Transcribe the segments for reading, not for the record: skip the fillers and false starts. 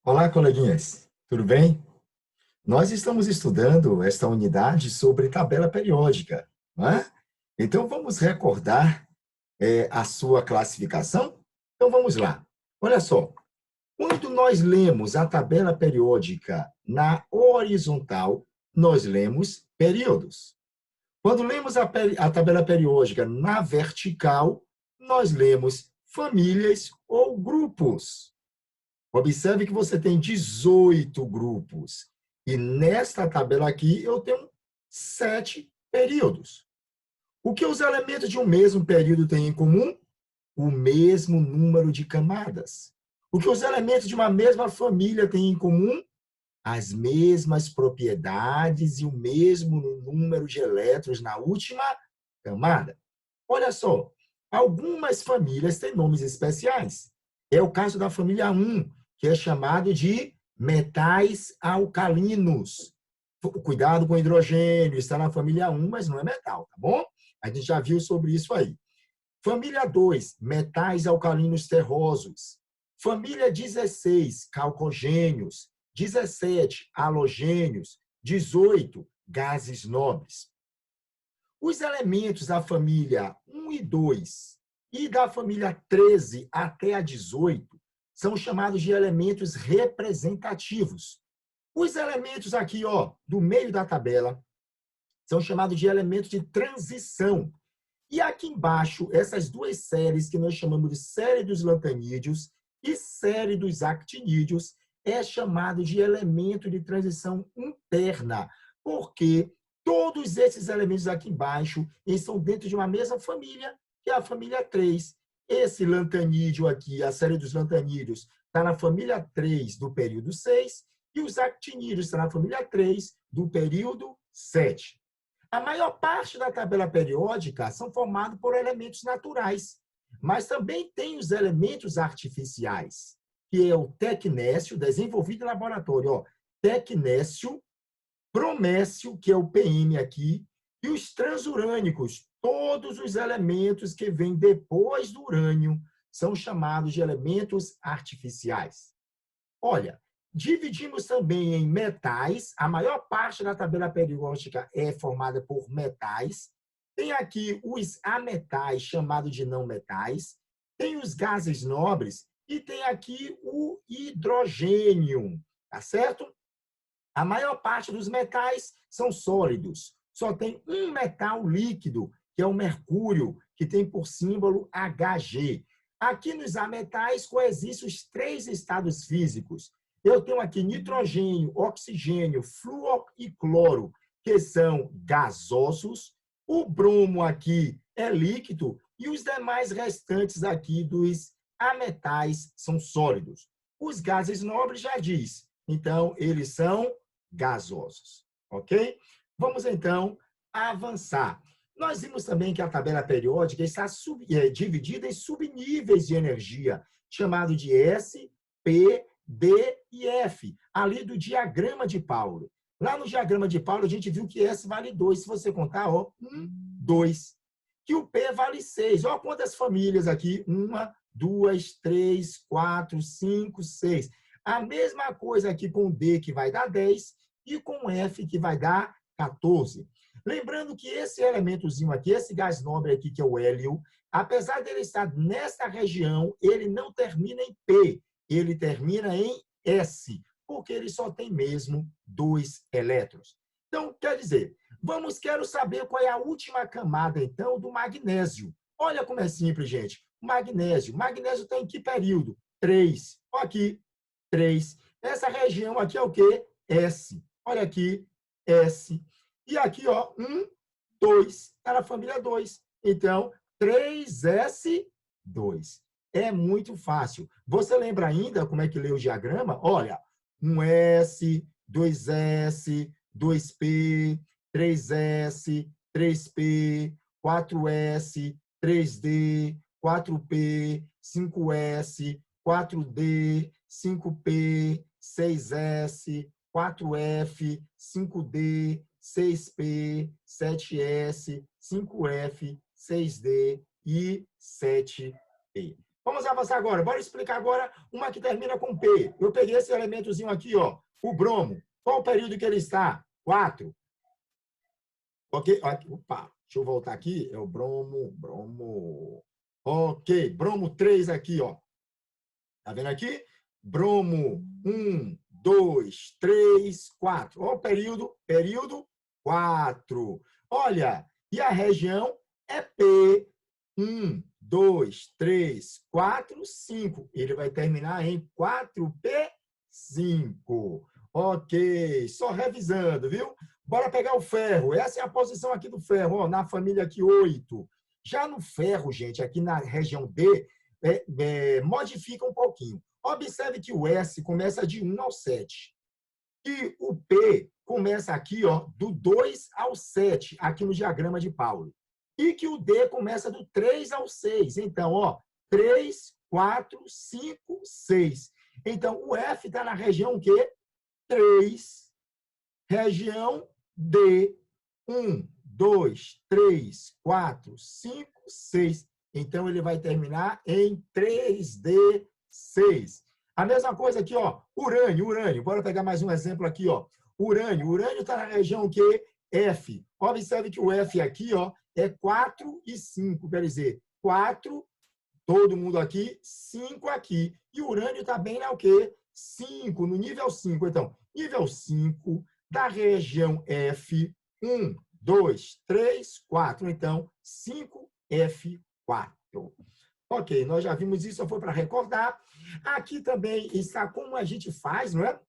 Olá, coleguinhas, tudo bem? Nós estamos estudando esta unidade sobre tabela periódica, não é? Então, vamos recordar a sua classificação? Então, vamos lá. Olha só, quando nós lemos a tabela periódica na horizontal, nós lemos períodos. Quando lemos a tabela periódica na vertical, nós lemos famílias ou grupos. Observe que você tem 18 grupos. E nesta tabela aqui, eu tenho 7 períodos. O que os elementos de um mesmo período têm em comum? O mesmo número de camadas. O que os elementos de uma mesma família têm em comum? As mesmas propriedades e o mesmo número de elétrons na última camada. Olha só, algumas famílias têm nomes especiais. É o caso da família 1, que é chamado de metais alcalinos. Cuidado com o hidrogênio, está na família 1, mas não é metal, tá bom? A gente já viu sobre isso aí. Família 2, metais alcalinos terrosos. Família 16, calcogênios. 17, halogênios. 18, gases nobres. Os elementos da família 1 e 2 e da família 13 até a 18 são chamados de elementos representativos. Os elementos aqui, ó, do meio da tabela, são chamados de elementos de transição. E aqui embaixo, essas duas séries que nós chamamos de série dos lantanídeos e série dos actinídeos é chamado de elemento de transição interna, porque todos esses elementos aqui embaixo estão dentro de uma mesma família, que é a família 3. Esse lantanídeo aqui, a série dos lantanídeos, está na família 3 do período 6 e os actinídeos estão na família 3 do período 7. A maior parte da tabela periódica são formados por elementos naturais, mas também tem os elementos artificiais, que é o tecnécio, desenvolvido em laboratório. Ó, tecnécio, bromécio, que é o PM aqui, e os transurânicos. Todos os elementos que vêm depois do urânio são chamados de elementos artificiais. Olha, dividimos também em metais. A maior parte da tabela periódica é formada por metais. Tem aqui os ametais, chamados de não metais. Tem os gases nobres e tem aqui o hidrogênio, tá certo? A maior parte dos metais são sólidos. Só tem um metal líquido, que é o mercúrio, que tem por símbolo Hg. Aqui nos ametais coexistem os 3 estados físicos. Eu tenho aqui nitrogênio, oxigênio, flúor e cloro, que são gasosos. O bromo aqui é líquido e os demais restantes aqui dos ametais são sólidos. Os gases nobres já diz. Então, eles são gasosos, ok? Vamos, então, avançar. Nós vimos também que a tabela periódica está dividida em subníveis de energia, chamado de S, P, D e F, ali do diagrama de Paulo. Lá no diagrama de Paulo, a gente viu que S vale 2. Se você contar, ó, 1, 2. Que o P vale 6. Olha quantas famílias aqui. 1, 2, 3, 4, 5, 6. A mesma coisa aqui com o D, que vai dar 10, e com o F, que vai dar 14. Lembrando que esse elementozinho aqui, esse gás nobre aqui, que é o hélio, apesar dele estar nesta região, ele não termina em P, ele termina em S, porque ele só tem mesmo 2 elétrons. Então, quer dizer, quero saber qual é a última camada, então, do magnésio. Olha como é simples, gente. Magnésio. Magnésio está em que período? 3. Olha aqui, 3. Essa região aqui é o quê? S. Olha aqui, S. E aqui, ó, 1, 2. Está na família 2. Então, 3S2. É muito fácil. Você lembra ainda como é que lê o diagrama? Olha, 1S, 2S, 2P, 3S, 3P, 4S, 3D, 4P, 5S, 4D, 5P, 6S, 4F, 5D, 6P, 7S, 5F, 6D e 7P. Vamos avançar agora. Bora explicar agora uma que termina com P. Eu peguei esse elementozinho aqui, ó, o bromo. Qual o período que ele está? 4. Ok? Opa, deixa eu voltar aqui. É o bromo. Ok, bromo 3 aqui, ó. Tá vendo aqui? Bromo 1, 2, 3, 4. Olha o período 4. Olha, e a região é P. 1, 2, 3, 4, 5. Ele vai terminar em 4P5. Ok, só revisando, viu? Bora pegar o ferro. Essa é a posição aqui do ferro, ó, na família aqui 8. Já no ferro, gente, aqui na região D, modifica um pouquinho. Observe que o S começa de 1 ao 7. E o P começa aqui, ó, do 2 ao 7, aqui no diagrama de Pauli. E que o D começa do 3 ao 6. Então, ó, 3, 4, 5, 6. Então, o F está na região o quê? 3. Região D. 1, 2, 3, 4, 5, 6. Então, ele vai terminar em 3D6. A mesma coisa aqui, ó, urânio. Bora pegar mais um exemplo aqui, ó. Urânio está na região que F. Observe que o F aqui, ó, é 4 e 5, quer dizer, 4, todo mundo aqui, 5 aqui. E o urânio está bem na o quê? 5, no nível 5. Então, nível 5 da região F, 1, 2, 3, 4. Então, 5F4. Ok, nós já vimos isso, só foi para recordar. Aqui também está como a gente faz, não é?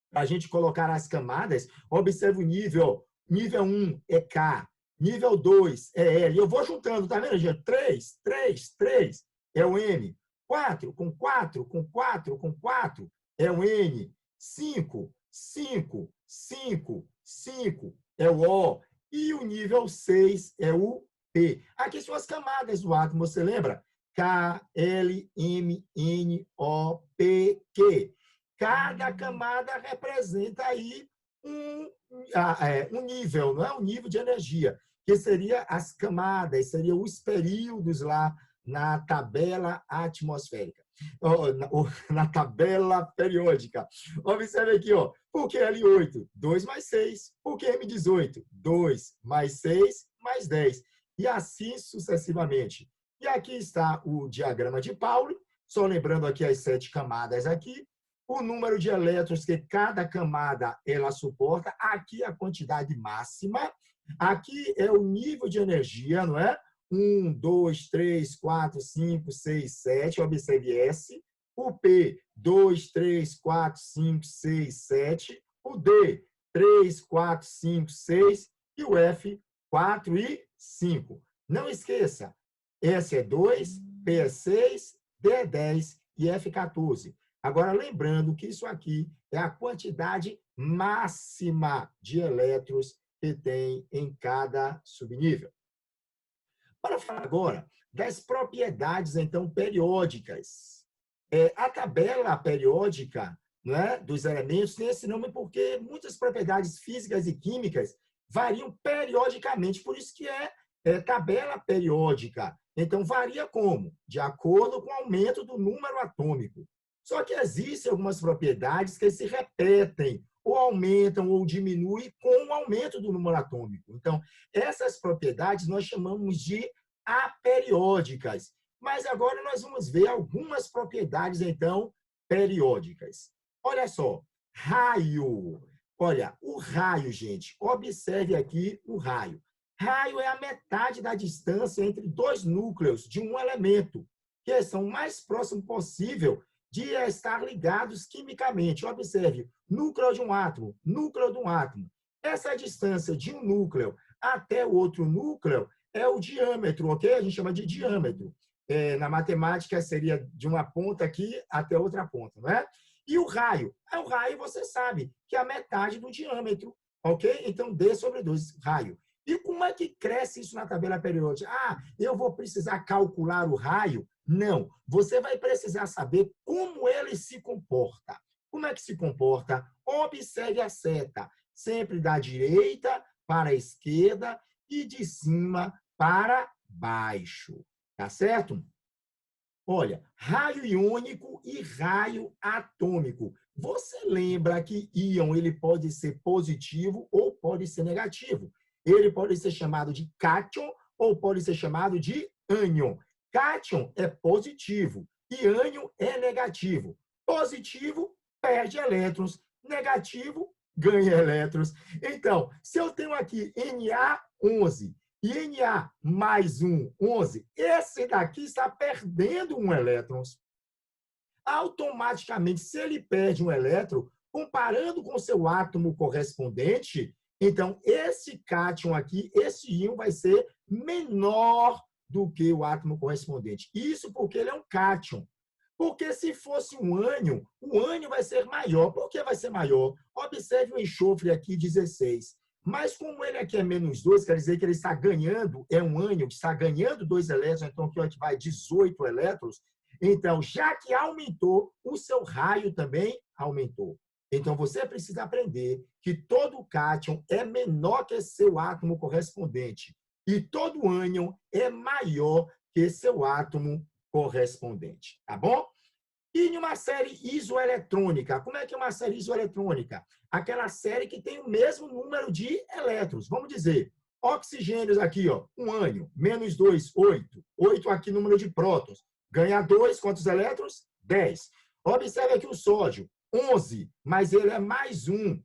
Para a gente colocar as camadas. Observe o nível. Nível 1 é K. Nível 2 é L. Eu vou juntando, tá vendo, gente? 3, 3, 3 é o M. 4 com 4, com 4, com 4 é o N. 5, 5, 5, 5 é o O. E o nível 6 é o P. Aqui são as camadas do átomo, você lembra? K, L, M, N, O, P, Q. Cada camada representa aí um nível, não é? Um nível de energia, que seria as camadas, seriam os períodos lá na tabela atmosférica, na tabela periódica. Observe aqui, ó, por que L8? 2 mais 6. Por que M18? 2 mais 6 mais 10. E assim sucessivamente. E aqui está o diagrama de Pauli, só lembrando aqui as 7 camadas aqui, o número de elétrons que cada camada ela suporta, aqui a quantidade máxima, aqui é o nível de energia, não é? 1, 2, 3, 4, 5, 6, 7, observe S, o P, 2, 3, 4, 5, 6, 7, o D, 3, 4, 5, 6 e o F, 4 e 5. Não esqueça, S é 2, P é 6, D é 10 e F 14. Agora, lembrando que isso aqui é a quantidade máxima de elétrons que tem em cada subnível. Para falar agora das propriedades, então, periódicas. A tabela periódica, né, dos elementos tem esse nome porque muitas propriedades físicas e químicas variam periodicamente, por isso que é tabela periódica. Então, varia como? De acordo com o aumento do número atômico. Só que existem algumas propriedades que se repetem, ou aumentam ou diminuem com o aumento do número atômico. Então, essas propriedades nós chamamos de aperiódicas. Mas agora nós vamos ver algumas propriedades, então, periódicas. Olha só, raio. Olha, o raio, gente, observe aqui o raio. Raio é a metade da distância entre dois núcleos de um elemento, que são o mais próximo possível de estar ligados quimicamente. Observe, núcleo de um átomo, núcleo de um átomo. Essa distância de um núcleo até o outro núcleo é o diâmetro, ok? A gente chama de diâmetro. Na matemática seria de uma ponta aqui até outra ponta, não é? E o raio? O raio você sabe que é a metade do diâmetro, ok? Então, D sobre 2, raio. E como é que cresce isso na tabela periódica? Eu vou precisar calcular o raio? Não. Você vai precisar saber como ele se comporta. Como é que se comporta? Observe a seta. Sempre da direita para a esquerda e de cima para baixo. Tá certo? Olha, raio iônico e raio atômico. Você lembra que íon ele pode ser positivo ou pode ser negativo. Ele pode ser chamado de cátion ou pode ser chamado de ânion. Cátion é positivo e ânion é negativo. Positivo perde elétrons, negativo ganha elétrons. Então, se eu tenho aqui Na11 e Na mais 1, 11, esse daqui está perdendo um elétron. Automaticamente, se ele perde um elétron, comparando com o seu átomo correspondente, então esse cátion aqui, esse íon vai ser menor do que o átomo correspondente. Isso porque ele é um cátion. Porque se fosse um ânion, o ânion vai ser maior. Por que vai ser maior? Observe o enxofre aqui, 16. Mas como ele aqui é menos 2, quer dizer que ele está ganhando, é um ânion que está ganhando 2 elétrons, então aqui a gente vai 18 elétrons. Então, já que aumentou, o seu raio também aumentou. Então, você precisa aprender que todo cátion é menor que seu átomo correspondente. E todo ânion é maior que seu átomo correspondente. Tá bom? E em uma série isoeletrônica, como é que é uma série isoeletrônica? Aquela série que tem o mesmo número de elétrons. Vamos dizer, oxigênios aqui, ó, um ânion, menos 2, 8. 8 aqui número de prótons. Ganha 2, quantos elétrons? 10. Observe aqui o sódio, 11, mas ele é mais 1.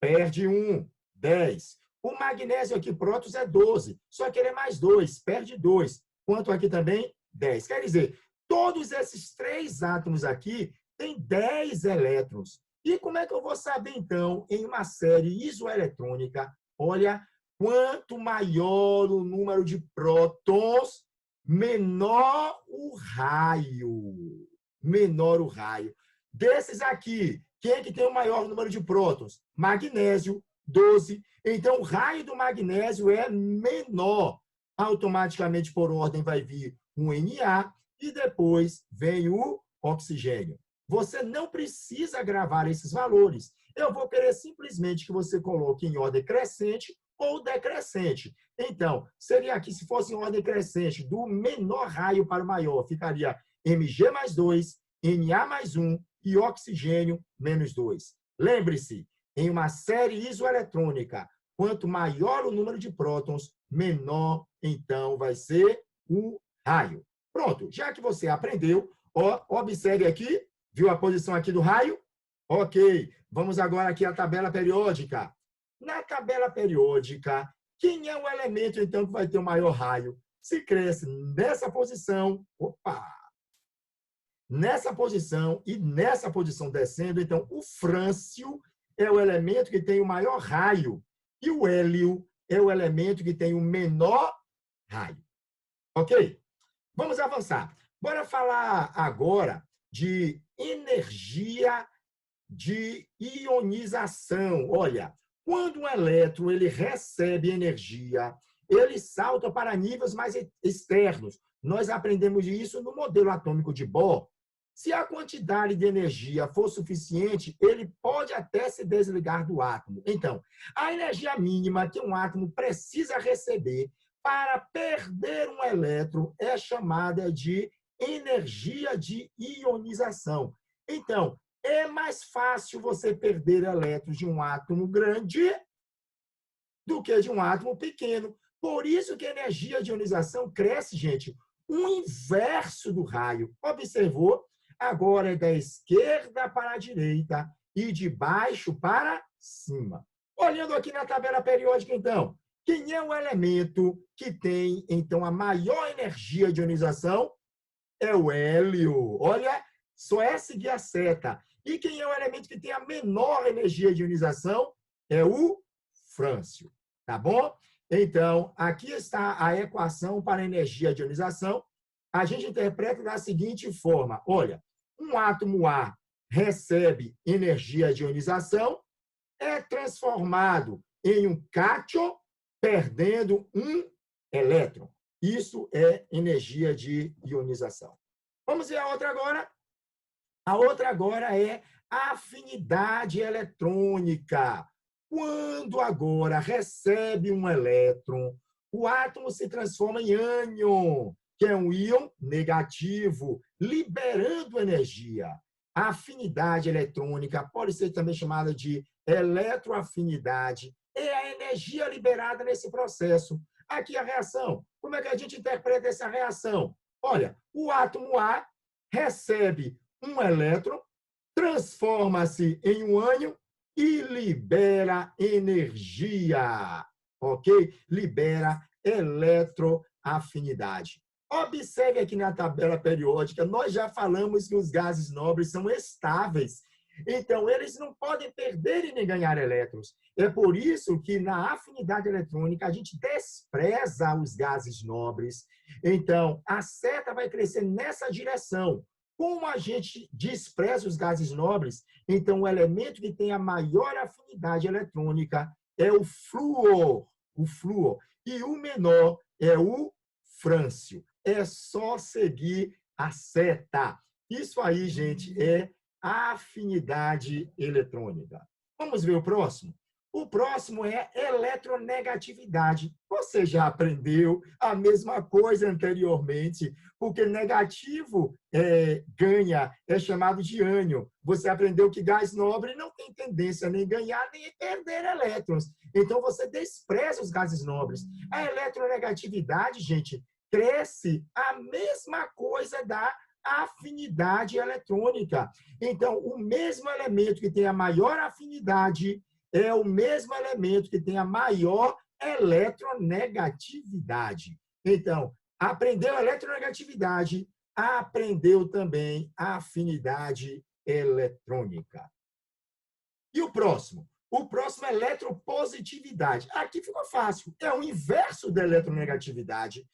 Perde 1, 10. O magnésio aqui, prótons, é 12, só que ele é mais 2, perde 2. Quanto aqui também? 10. Quer dizer, todos esses 3 átomos aqui têm 10 elétrons. E como é que eu vou saber, então, em uma série isoeletrônica, olha, quanto maior o número de prótons, menor o raio. Menor o raio. Desses aqui, quem é que tem o maior número de prótons? Magnésio, 12. Então, o raio do magnésio é menor. Automaticamente, por ordem, vai vir um Na e depois vem o oxigênio. Você não precisa gravar esses valores. Eu vou querer simplesmente que você coloque em ordem crescente ou decrescente. Então, seria aqui, se fosse em ordem crescente, do menor raio para o maior, ficaria Mg mais 2, Na mais 1 e oxigênio menos 2. Lembre-se, em uma série isoeletrônica, quanto maior o número de prótons, menor, então, vai ser o raio. Pronto, já que você aprendeu, observe aqui, viu a posição aqui do raio? Ok, vamos agora aqui à tabela periódica. Na tabela periódica, quem é o elemento, então, que vai ter o maior raio? Se cresce nessa posição, nessa posição e nessa posição descendo, então, o frâncio é o elemento que tem o maior raio e o hélio é o elemento que tem o menor raio. Ok? Vamos avançar. Bora falar agora de energia de ionização. Olha, quando um elétron ele recebe energia, ele salta para níveis mais externos. Nós aprendemos isso no modelo atômico de Bohr. Se a quantidade de energia for suficiente, ele pode até se desligar do átomo. Então, a energia mínima que um átomo precisa receber para perder um elétron é chamada de energia de ionização. Então, é mais fácil você perder elétrons de um átomo grande do que de um átomo pequeno. Por isso que a energia de ionização cresce, gente, o inverso do raio. Observou? Agora é da esquerda para a direita e de baixo para cima. Olhando aqui na tabela periódica, então, quem é o elemento que tem, então, a maior energia de ionização? É o hélio. Olha, só é seguir a seta. E quem é o elemento que tem a menor energia de ionização? É o frâncio. Tá bom? Então, aqui está a equação para a energia de ionização. A gente interpreta da seguinte forma. Olha, um átomo A recebe energia de ionização, é transformado em um cátion, perdendo um elétron. Isso é energia de ionização. Vamos ver a outra agora? A outra agora é a afinidade eletrônica. Quando agora recebe um elétron, o átomo se transforma em ânion, que é um íon negativo, liberando energia. A afinidade eletrônica pode ser também chamada de eletroafinidade. É a energia liberada nesse processo. Aqui a reação. Como é que a gente interpreta essa reação? Olha, o átomo A recebe um elétron, transforma-se em um ânion e libera energia, ok? Libera eletroafinidade. Observe aqui na tabela periódica, nós já falamos que os gases nobres são estáveis. Então, eles não podem perder e nem ganhar elétrons. É por isso que na afinidade eletrônica a gente despreza os gases nobres. Então, a seta vai crescer nessa direção. Como a gente despreza os gases nobres, então o elemento que tem a maior afinidade eletrônica é o flúor, e o menor é o frâncio. É só seguir a seta. Isso aí, gente, é afinidade eletrônica. Vamos ver o próximo? O próximo é eletronegatividade. Você já aprendeu a mesma coisa anteriormente, porque negativo ganha, é chamado de ânion. Você aprendeu que gás nobre não tem tendência a nem ganhar nem perder elétrons. Então, você despreza os gases nobres. A eletronegatividade, gente, cresce a mesma coisa da afinidade eletrônica. Então, o mesmo elemento que tem a maior afinidade é o mesmo elemento que tem a maior eletronegatividade. Então, aprendeu a eletronegatividade, aprendeu também a afinidade eletrônica. E o próximo? O próximo é eletropositividade. Aqui ficou fácil. É o inverso da eletronegatividade.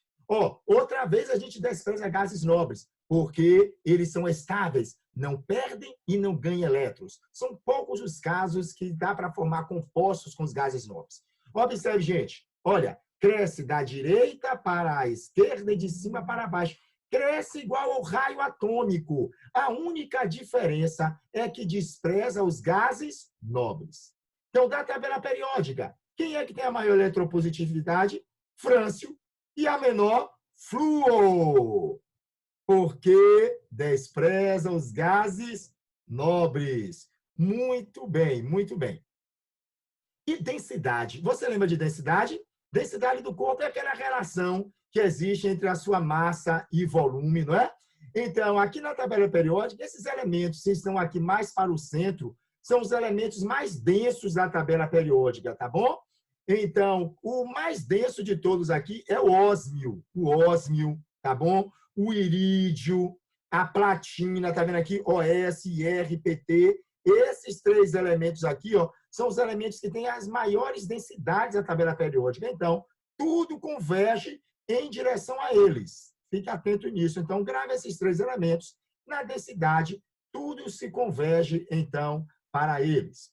Outra vez a gente despreza gases nobres, porque eles são estáveis, não perdem e não ganham elétrons. São poucos os casos que dá para formar compostos com os gases nobres. Observe, gente. Olha, cresce da direita para a esquerda e de cima para baixo. Cresce igual ao raio atômico. A única diferença é que despreza os gases nobres. Então, da tabela periódica, quem é que tem a maior eletropositividade? Frâncio. E a menor? Flúor. Porque despreza os gases nobres. Muito bem, muito bem. E densidade? Você lembra de densidade? Densidade do corpo é aquela relação que existe entre a sua massa e volume, não é? Então, aqui na tabela periódica, esses elementos que estão aqui mais para o centro são os elementos mais densos da tabela periódica, tá bom? Então, o mais denso de todos aqui é o ósmio, tá bom? O irídio, a platina, tá vendo aqui? OS, IR, PT. Esses três elementos aqui, são os elementos que têm as maiores densidades da tabela periódica. Então, tudo converge em direção a eles. Fique atento nisso. Então, grave esses três elementos. Na densidade, tudo se converge, então, para eles.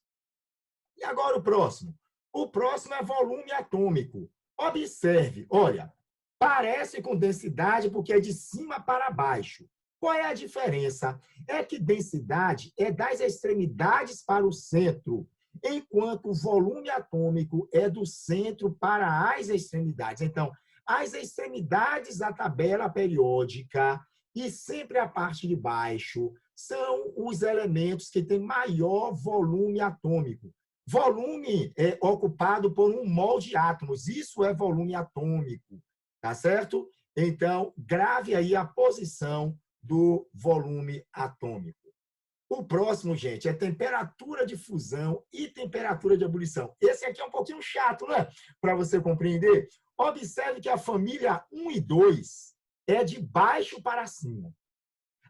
E agora o próximo. O próximo é volume atômico. Observe, olha, parece com densidade porque é de cima para baixo. Qual é a diferença? É que densidade é das extremidades para o centro, enquanto o volume atômico é do centro para as extremidades. Então, as extremidades da tabela periódica e sempre a parte de baixo são os elementos que têm maior volume atômico. Volume é ocupado por 1 mol de átomos. Isso é volume atômico, tá certo? Então, grave aí a posição do volume atômico. O próximo, gente, é temperatura de fusão e temperatura de ebulição. Esse aqui é um pouquinho chato, né? Para você compreender. Observe que a família 1 e 2 é de baixo para cima.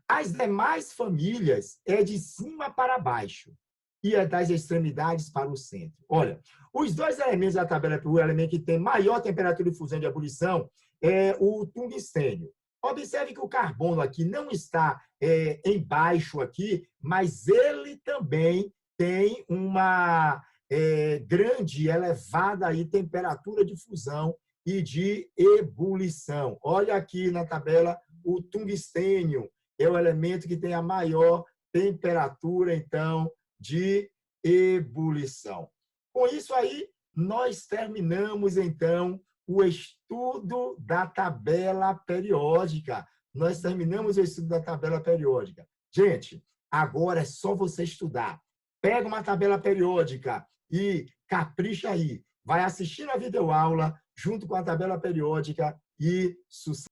As demais famílias é de cima para baixo e é das extremidades para o centro. Olha, os dois elementos da tabela, o elemento que tem maior temperatura de fusão e de ebulição é o tungstênio. Observe que o carbono aqui não está embaixo aqui, mas ele também tem uma grande, elevada aí, temperatura de fusão e de ebulição. Olha aqui na tabela, o tungstênio é o elemento que tem a maior temperatura, então, de ebulição. Com isso aí, nós terminamos, então, o estudo da tabela periódica. Nós terminamos o estudo da tabela periódica. Gente, agora é só você estudar. Pega uma tabela periódica e capricha aí. Vai assistindo a videoaula junto com a tabela periódica e sucesso.